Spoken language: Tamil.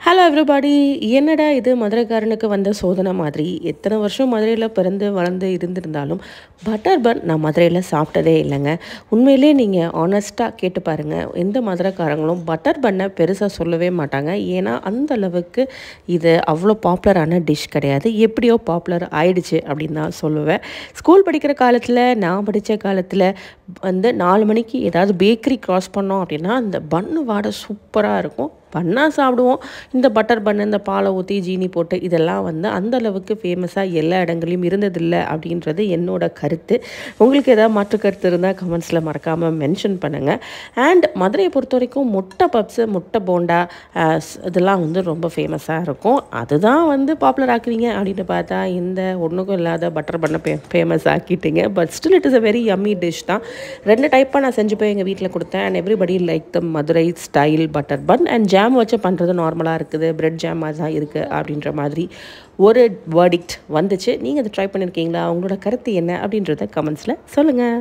Hello everybody. என்னடா இது மதுரைக்காரனுக்கு வந்த சோதனை மாதிரி. எத்தனை வருஷம் மதுரையில் பிறந்து வளர்ந்து இருந்திருந்தாலும் பட்டர் பன் நான் மதுரையில் சாப்பிட்டதே இல்லைங்க. உண்மையிலே நீங்கள் ஆனஸ்ட்டாக கேட்டு பாருங்கள், எந்த மதுரைக்காரங்களும் பட்டர் பன்னை பெருசாக சொல்லவே மாட்டாங்க. ஏன்னா அந்த அளவுக்கு இது அவ்வளோ பாப்புலரான டிஷ் கிடையாது. எப்படியோ பாப்புலர் ஆயிடுச்சு அப்படின்னு தான் சொல்லுவேன். ஸ்கூல் படிக்கிற காலத்தில், நான் படித்த காலத்தில் 4 மணிக்கு ஏதாவது பேக்கரி க்ராஸ் பண்ணோம் அப்படின்னா அந்த பன்னு வாடை சூப்பராக இருக்கும். பன்னாக சாப்பிடுவோம். இந்த பட்டர் பன்னு, இந்த பாலை ஊற்றி ஜீனி போட்டு இதெல்லாம் அந்த அளவுக்கு ஃபேமஸாக எல்லா இடங்களையும் இருந்ததில்லை அப்படின்றது என்னோட கருத்து. உங்களுக்கு ஏதாவது மாற்று கருத்து இருந்தால் கமெண்ட்ஸில் மறக்காமல் மென்ஷன் பண்ணுங்கள். அண்ட் மதுரையை பொறுத்த வரைக்கும் முட்டை பப்ஸு, முட்டை போண்டா இதெல்லாம் ரொம்ப ஃபேமஸாக இருக்கும். அதுதான் பாப்புலர் ஆக்குவீங்க அப்படின்னு பார்த்தா இந்த ஒன்றுக்கும் இல்லாத பட்டர் பன்னை ஃபேமஸ் ஆக்கிட்டீங்க. But still it is a very yummy dish தான். 2 டைப்பாக நான் செஞ்சு போய் எங்கள் வீட்டில் கொடுத்தேன். And everybody like the Madurai style butter bun. And jam வச்சு பண்ணுறது நார்மலாக இருக்குது, பிரெட் ஜாம் மாதிரி தான் இருக்குது அப்படின்ற மாதிரி ஒரு வேர்டிக்ட் வந்துச்சு. நீங்கள் அதை ட்ரை பண்ணியிருக்கீங்களா? உங்களோட கருத்து என்ன அப்படின்றத கமெண்ட்ஸில் சொல்லுங்கள்.